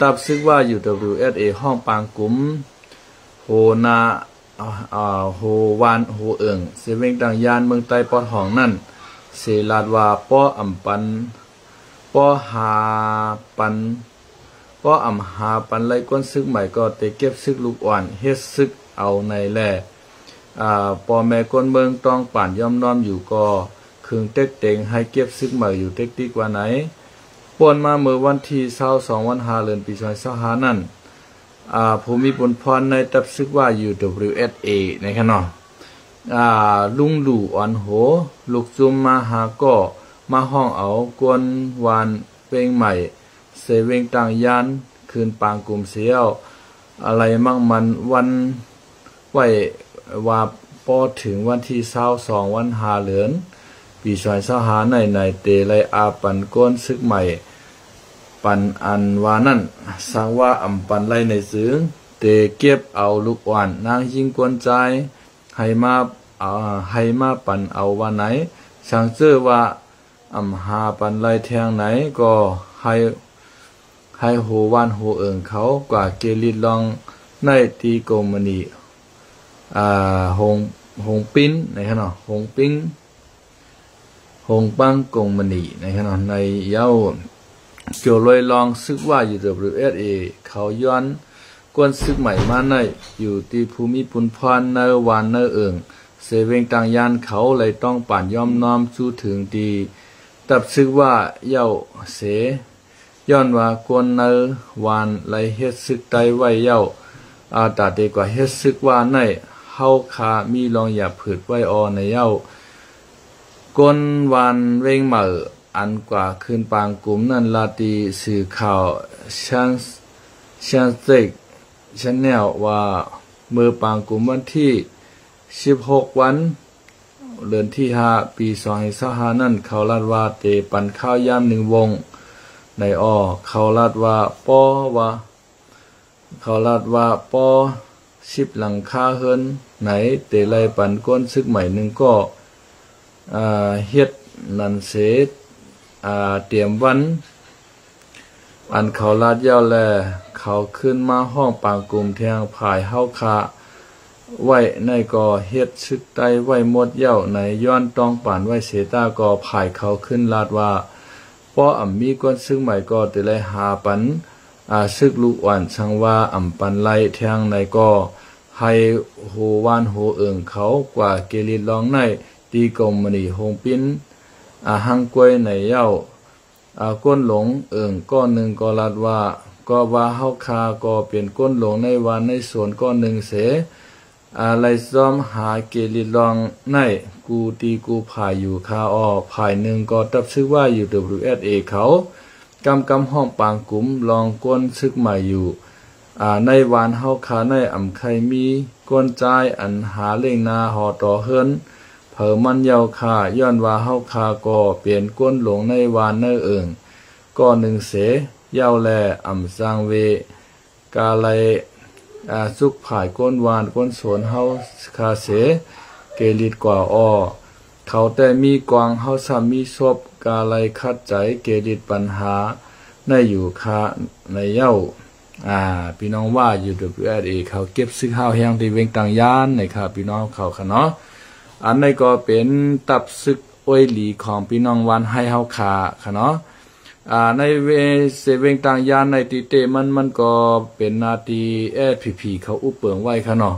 ตับซึกว่า UWSA ห้องปางกุมโหนาโหวานโหเอิงเสเวงต่างยานเมืองใต้ปอดห้องนั่นเสลาดว่าป้ออำปันป้อหาปันป้ออำหาปันไล่ก้นซึกใหม่ก็เตเก็บซึกลูกอ่อนเฮ็ดซึกเอาในแล่ปอแม่ก้นเมืองต้องป่านย่อมน้อมอยู่ก็คึงเต็กเต็งให้เก็บซึกใหม่อยู่เต็กดีกว่าไหนป่วนมาเมื่อวันที่22วัน5เดือนปี2025นั่นภูมิบุญพรในตับซึกว่า UWSA ในขณะลุงหลู่อ่อนโหลูกจุมมาหาก็มาห้องเอากวนวานเป้งใหม่เสเวงต่างยานคืนปางกลุ่มเสียวอะไรมั่งมันวันไว้ว่าพอถึงวันที่22วัน5เดือนปี2025ในเตไลอาปันก้นซึกใหม่ปันอันวานั่นสร้างว่าอำปันไลในซึ้งเตเก็บเอาลูกอ่อนนางยิงกวนใจให้มาปันเอาวันไหนช่างเจอว่าอำหาปันไลแทงไหนก็ให้โหวานโหเอิงเขากว่าเกลิดลองในตีโกมณีหงปิ้นในขณะหงปิ้งหงปังกงมณีในขณะในเย้าเกี่ยวลอยลองซึกว่า UWSA เขาย้อนกวนซึกใหม่มาในอยู่ที่ภูมิปุนพรเนวานเนเอิงเสเวงต่างยานเขาเลยต้องป่านย่อมน้อมสู้ถึงดีตับซึกว่าเย้าเสย้อนว่ากวนเนวานไลเฮ็ดซึกไตไว้เย้าตาเดกว่าเฮ็ดซึกว่าในเฮาคามีลองอย่าผืดไว้อในเย้ากวนวานเวงเหมออันกว่าคืนปางกลุ่มนั้นลาตีสื่อข่าวช่างเซกชแนลว่าเมื่อปางกลุ่มวันที่16วันเดือนที่5ปี2025นั้นเขาลาดว่าเตปันข้าวยาม1วงในเขาลาดว่า10หลังคาเฮิรนไหนเตไลปันก้นซึกใหม่หนึ่งก็เฮ็ดนันเสเตรียมวันอันเขาลาดยาวแลเขาขึ้นมาห้องปางกลุ่มแทงผายเฮาคาไว้ในก่อเฮ็ดซึกไตไว้หมดเย้าในย้อนต้องป่านไว้เสตาก่อผายเขาขึ้นลาดว่าป้ออำมีก้นซึกใหม่ก็เตไลหาปันซึกลูกอ่อนช่างว่าอำปันไลแทงในก็ให้โหวานโหเอิงเขากว่าเกลิดลองในตีกมมณีหงปิ้นหังกวยในเย้าก้นหลงเอิงก้อนหนึ่งก็ลัดว่าก็ว่าเฮาคาก็เปลี่ยนก้นหลงในวันในสวนก้อนหนึ่งเสไลซ้อมหาเกลิดลองในกูตีกูผายอยู่คาผายหนึ่งก็ตับซึกว่า UWSA เขากำห้องปางกุ๋มลองก้นซึกใหม่อยู่ในวานเฮาคาในอำไข่มีก้นใจอันหาเล่งนาหอต่อเฮิรนเผอมันเยาคาย้อนว่าเฮาคาก็เปลี่ยนก้นหลงในวานเนเอิงก็หนึ่งเสเย้าแลอำสร้างเวกาไลสุกผายก้นวานก้นสวนเฮาคาเสเกลิดกว่าเขาแต่มีกวางเฮาซ้ำมีศพกาไลคัดใจเกลิดปัญหาในอยู่คาในเย้าพี่น้องว่า UWSA เขาเก็บซึกข้าวแห้งที่เวงต่างยานนะครับพี่น้องเขาค่ะเนาะอันนี้ก็เป็นตับซึกอวยหลีของพี่น้องวันให้เฮาขาค่ะเนาะในเสเวงต่างยานในตีเตมันก็เป็นนาทีSPP เขาอุปเปิงไว้ค่ะเนาะ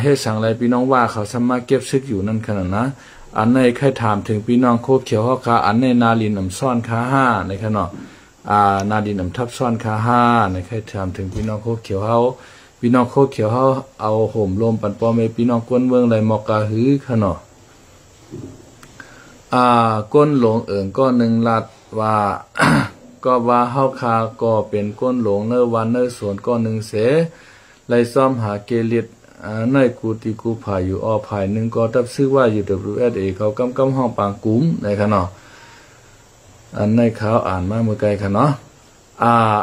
เฮ็ดสั่งอะไรพี่น้องว่าเขาสามารถเก็บซึกอยู่นั่นขนาดนะอันในใครถามถึงพี่น้องโคบเขียวเฮาขาอันในนาลินอำซ่อนขา5ในค่ะเนาะนาดินอำทับซ่อนขา5ในใครถามถึงพี่น้องโคบเขียวเฮาพี่น้องโคบเขียวเฮาเอาห่มลมปันปอเมพี่น้องก้นเมืองไหลหมอกกะหือค่ะเนาะก้นหลงเอิงก็หนึ่งลัดว่า ก็ว่าเฮาคาก็เป็นก้นหลงเนวันเนสวนก็หนึ่งเสไล่ซ่อมหาเกลิดในกูติกูผายอยู่ผายหนึ่งก็ตับซื้อว่า UWSA เขากำห้องปางกุ้มในค่ะเนาะอันในเขาอ่านมาเมื่อไกลค่ะเนาะ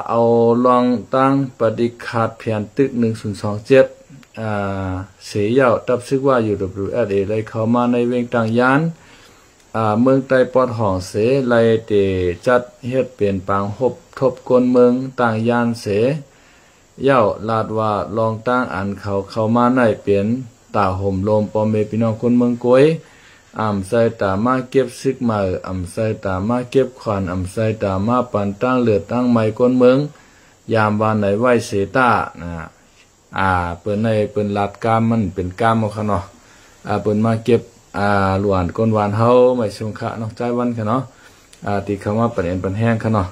เอาลองตั้งปฏิขาดเพียนตึก1027เสียยาวตับซึกว่า UWSA เลยเข้ามาในเวงต่างยาน เมืองใต้ปอดห้องเสไลเตจัดเฮ็ดเป็นปางหบทบกลเมืองต่างยานเสเย้าลาดว่าลองตั้งอันเข้ามาในเปลี่ยนตาห่มลมปอมเมพี่น้องคนเมืองกวยใส่ตามาเก็บซึกมาใส่ตามาเก็บขวานใส่ตามาปันตั้งเลือดตั้งไม้คนเมืองยามวานไหนไหวเสตาเปิ้นในเปิ้นลาดกามมันเป็นกามเอาค่ะเนาะเปิ้นมาเก็บหลวนก้นหวานเฮาไม่ชงคะเนาะใจวันค่ะเนาะตีคำว่าปันเอ็นปันแห้งค่ะเนาะ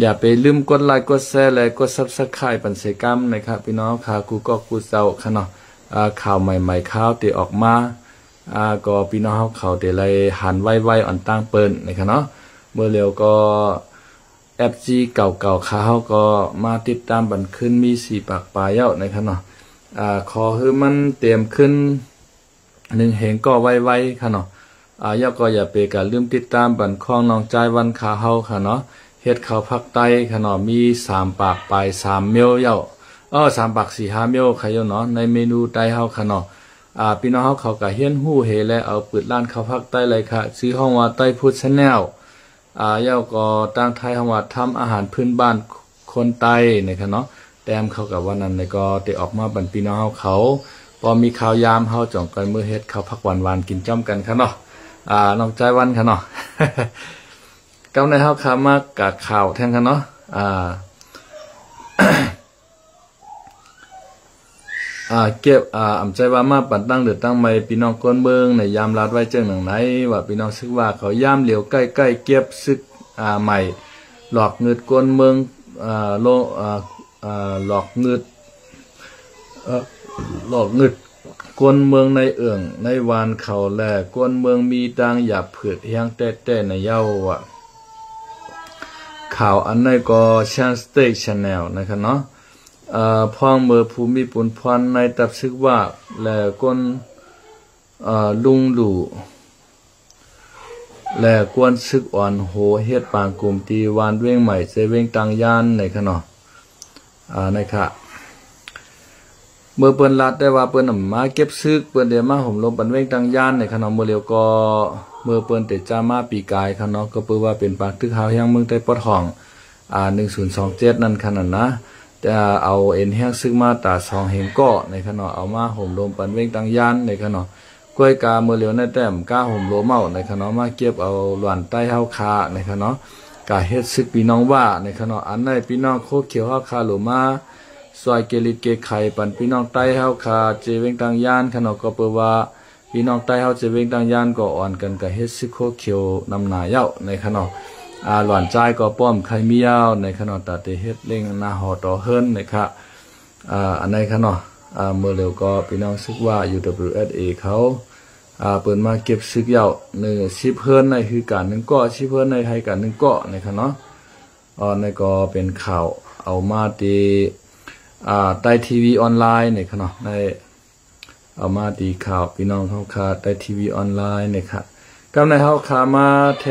อย่าไปลืมกดไลค์กดแชร์และกด Subscribe ปันเสกรรมนะครับพี่น้องค่ะกูก็กูเจ้าค่ะเนาะข่าวใหม่ๆข่าวที่ออกมาก็พี่น้องเขาเดี๋ยวเลยหันไว้อ่อนตั้งเปิ้นนะครับเนาะเมื่อเร็วก็FG เก่าๆเขาก็มาติดตามบันขึ้นมี4ปากปลายเย้านะครับเนาะขอให้มันเตรียมขึ้น1เหงก็ไว้ค่ะเนาะย่าก็อย่าไปกันลืมติดตามบันคล้องน้องใจวันขาเฮาค่ะเนาะเฮ็ดข้าวผักไตค่ะเนาะมี3ปากปลาย3เมลเย้า3ปาก4 5เมลค่ะเย้าเนาะในเมนูไตเฮาค่ะเนาะพี่น้องเขาก็เฮียนฮู้เฮและเอาเปิดร้านข้าวผักไตเลยค่ะชื่อห้องว่าไตพุทธ Channelเย้าก็ตั้งไทยห้องว่าทำอาหารพื้นบ้านคนไตนะครับเนาะแต้มเข้ากับวันนั้นก็ได้ออกมาบรรพี่น้องเขาพอมีข่าวยามเฮาจ่องกันมื้อเฮ็ดข้าวผักหวานๆกินจ้อมกันค่ะเนาะน้องใจวันค่ะเนาะ กำในเฮาคามากะข่าวแทงค่ะเนาะเก็บใจว่ามาปันตั้งเดือดตั้งไม่พี่น้องก้นเมืองในยามลาดไว้เจ้งหนังไหนว่าพี่น้องซึกว่าเขาย่ามเหลียวใกล้ๆเก็บซึกใหม่หลอกเงิดก้นเมืองหลอกเงิดก้นเมืองในเอื่องในวานเขาแลก้นเมืองมีตังหยาบเผือดเฮียงแต่ในเย้าอ่ะข่าวอันนั้นก็ช่างสเต็กชาแนลนะครับเนาะพ่องเมื่อภูมิปุนพรในตับซึกว่าและก้นลุงหลู่และกวนซึกอ่อนโหเฮ็ดปางกลุ่มตีวานเว้งใหม่เจเว้งตังยานในขะเนาะนะคะเมื่อเปิ้นลัดได้ว่าเปิ้นมาเก็บซึกเปิ้นได้มาห่มลมปันเว้งตังยานในขะเนาะเมื่อเร็วก็เมื่อเปิ้นแต่จ้ามาปีกายขะเนาะก็เปิ้นว่าเป็นปากตึกหาวแห่งเมืองใต้ปอดห้อง1027นั่นขนาดนะแต่เอาเอ็นแห้งซึกมาตา2เหงก็ในขะเนาะเอามาห่มลมปันเว้งตังยานในขะเนาะกล้วยกาเมื่อเหลียวในแต้มก้าห่มโลเมาในขะเนาะมาเก็บเอาหลวนใต้เฮาคาในขะเนาะกาเฮ็ดซึกพี่น้องว่าในขะเนาะอันในพี่น้องโคเขียวเฮาคาโลมาซอยเกลิดเกไข่ปันพี่น้องใต้เฮาคาเจเวงตังยานขะเนาะก็เปิ้ว่าพี่น้องใต้เฮาเจเวงตังยานก็อ่อนกันกะเฮ็ดซึกโคเขียวนำหน้าเย้าในขะเนาะหลวนใจก็ป้อมไข่มียาวในขะเนาะตาเตเฮ็ดเล่งหน้าหอต่อเฮิรนนะคะอันในขะเนาะเมื่อเร็วก็พี่น้องซึกว่า UWSA เขาเปิดมาเก็บซึกเย้า10เฮิรนในคือการ1ก้อ10เฮิรนในให้กัน1ก้อนะคะเนาะในก็เป็นข่าวเอามาตีใต้ทีวีออนไลน์เนี่ยค่ะเนาะในเอามาตีข่าวพี่น้องเฮาคาใต้ทีวีออนไลน์เนี่ยค่ะกำในเฮาคามาแท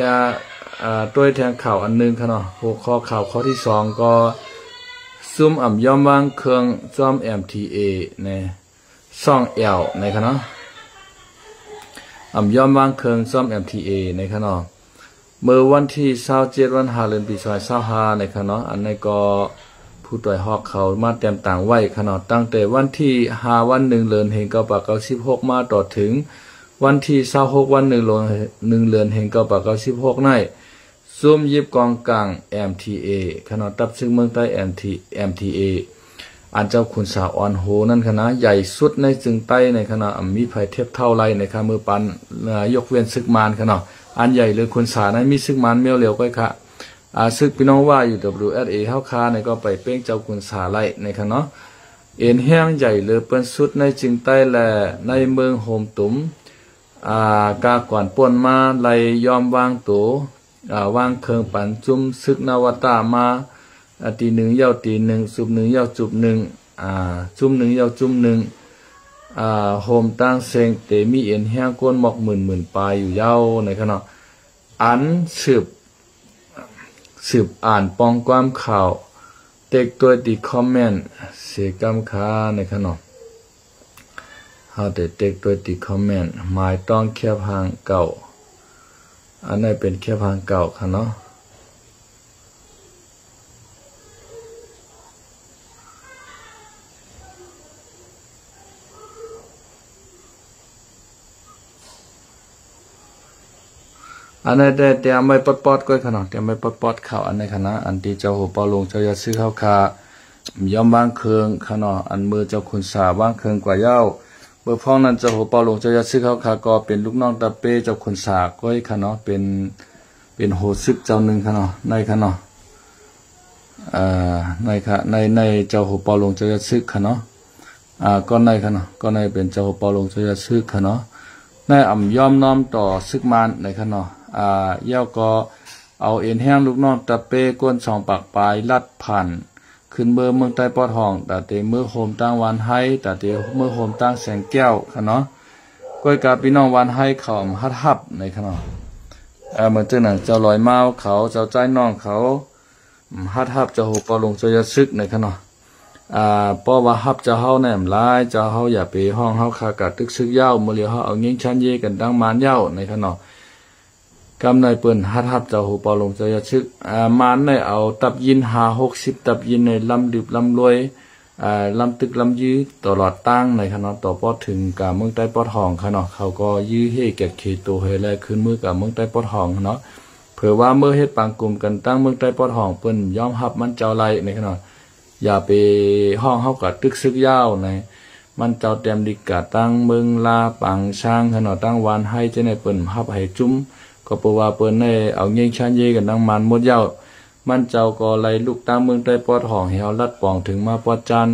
ด้วยแทงข่าวอันนึงค่ะเนาะหัวข้อข่าวข้อที่2ก็ซุ่มย่อมวางเครื่องซ่อม MTA เนี่ยซ่อง L ในค่ะเนาะย่อมวางเครื่องซ่อม MTA ในค่ะเนาะเมื่อวันที่27วัน5เดือนปี2025ในค่ะเนาะอันนี้ก็ผู้ต่อยฮอกเขามาเตรียมต่างไว้ค่ะเนาะตั้งแต่วันที่5วัน1เดือนเฮงเก้าปาก96มาต่อถึงวันที่26วัน1เดือนเฮงเก้าปาก96ในซุ่มยิบกองกลาง MTA ค่ะเนาะตับซึ่งเมืองใต้ MTA อันเจ้าขุนสาวอ่อนโหนั่นค่ะนะใหญ่สุดในจึงใต้ในค่ะเนาะมีไผเทียบเท่าไรในค่ะมือปันยกเว้นซึกมานค่ะเนาะอันใหญ่เลยขุนสานั้นมีซึกมานเมียวเหลียวก้อยค่ะซึกพี่น้องว่าอยู่ WSA เฮาคาในก็ไปเป้งเจ้าขุนสาไล่ในค่ะเนาะเอ็นแห้งใหญ่เลยเปิ้นสุดในจึงใต้และในเมืองโฮมตุ้มกากวนป่นมาไล่ยอมวางตัววางเครื่องปั่นจุ่มซึกนวตามาตี1เย้าตี1ซุบ1เย้าจุบ1จุ่ม1เย้าจุ่ม1โฮมตั้งเซงเตมีเอ็นแห้งก้นหมอกหมื่นปลายอยู่เย้าในขณะอันสืบอ่านปองความข่าวเต็กตัวตีคอมเมนต์เสียกำคาในขณะเฮาได้เต็กตัวตีคอมเมนต์หมายต้องแคบห่างเก่า อันนี้เป็นแค่พังเก่าค่ะเนาะอันนี้ได้เตรียมไว้ปอดๆก็ขนาดเตรียมไว้ปอดๆข่าวอันในคณะอันที่เจ้าหัวเปาลงเจ้าจะซื้อข้าวคาย่อมบ้างเคืองขนาดอันมือเจ้าคุณสาบ้างเคืองกว่าเย้าเมื่อพ้องนั้นเจ้าหัวเปาลงเจ้าจะซื้อข้าวคาก็เป็นลูกน้องตาเป้เจ้าคุณสาก็ให้ขนาดเป็นโหซึกเจ้าหนึ่งขนาดในขนาดในค่ะในเจ้าหัวเปาลงเจ้าจะซื้อขนาดก็ในขนาดก็ในเป็นเจ้าหัวเปาลงเจ้าจะซื้อขนาดในอ่ำย่อมน้อมต่อซึกมานในขนาดเย้าก็เอาเอ็นแห้งลูกน้องตะเป้ก้นสองปากปลายลัดผ่านขึ้นเบอร์เมืองใต้ปอดห้องแต่เตเมื่อโฮมตั้งวันให้แต่เตเมื่อโฮมตั้งแสงแก้วค่ะเนาะก้อยกับพี่น้องวันให้เขาฮัดฮับในขนาดเหมือนเจ้าหนังเจ้าลอยเมาเขาเจ้าใจน้องเขาฮัดฮับเจ้าหูปอลงเจ้าจะซึกในขนาดเพราะว่าฮับเจ้าเฮาแหนมร้ายเจ้าเฮาอย่าไปห้องเฮาคากะตึกซึกเย้าเมื่อเลี้ยวเฮาเอาเงี้ยชันเย่กันตั้งมานเย้าในขนาดกำในเปิ้นฮับเจ้าหูปอลงเจ้าจะชึกมานในเอาตับยิน60ตับยินในลำดึบลำรวยลำตึกลำยื้อตลอดตั้งในขณะต่อปอดถึงกาเมืองใต้ปอดห้องขณะเขาก็ยื้อให้แก่เขตตัวเฮแลขึ้นมือกับเมืองใต้ปอดห้องเนาะเผื่อว่าเมื่อเฮ็ดปางกลุ่มกันตั้งเมืองใต้ปอดห้องเปิ้นยอมรับมันเจ้าไรในขณะอย่าไปห้องเฮากับตึกซึกยาวในมันเจ้าเต็มดิกะตั้งเมืองลาปังช่างขณะตั้งวันให้เจ้าในเปิ้นฮับให้จุ้มก็เพราะว่าเปิ้นได้เอาเงี้ยชันเย่กันดังมันหมดยาวมันเจ้าก็ไล่ลูกตามเมืองใต้ปอดห้องให้เฮาลัดปองถึงมาปอดจัน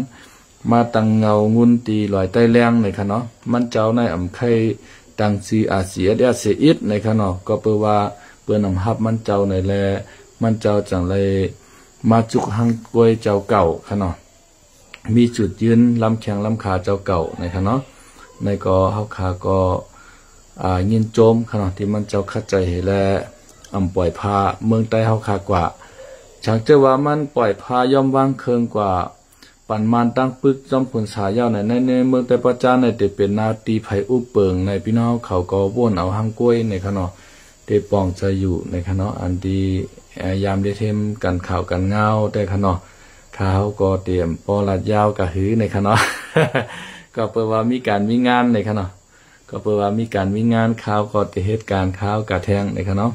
มาตังเงางุนตีลอยใต้แรงในค่ะเนาะมันเจ้าในอำไข่ตังซีอาเซียเดียเสียอิดในค่ะเนาะก็เพราะว่าเปิ้นอำฮับมันเจ้าในแลมันเจ้าจังไลมาจุกหังกวยเจ้าเก่าค่ะเนาะมีจุดยืนลำแข้งลำขาเจ้าเก่าในค่ะเนาะในก็เฮาขาก็ยินโจมขณะที่มันเจ้าคัดใจให้แลปล่อยพาเมืองใต้เฮาคากว่าฉันเจอว่ามันปล่อยพาย่อมว่างเคิงกว่าปั่นมันตั้งปึกจอมผลสายาวในเมืองใต้ประจานในเตเป็นนาตีไผอุเปิงในพี่น้องเขาก็ว่นเอาหังกล้วยในขณะเตปองใจอยู่ในขณะอันดียามได้เทมกันข่าวกันเงาแต่ขณะเขาก็เตรียมปอลัดยาวกะหือในขณะ ก็เปิดว่ามีการมีงานในขณะก็เปิดว่ามีการมีงานข่าวก็เหตุการณ์ข่าวกะแทงในขณะ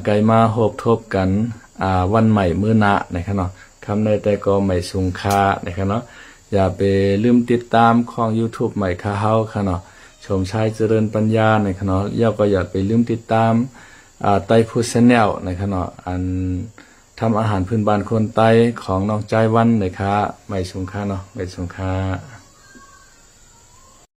ไก่มาหกทบกันวันใหม่มื้อนะนะครับเนาะคำในแต่ก็ไม่สูงค่านะครับเนาะอย่าไปลืมติดตามของ YouTube ใหม่ค่าเฮาค่ะเนาะชมชายเจริญปัญญานะครับเนาะย่าก็อย่าไปลืมติดตามไต้พูดแนลนะครับเนาะอันทำอาหารพื้นบ้านคนไต้ของน้องใจวันนะคะไม่สูงค่าเนาะไม่สูงค่า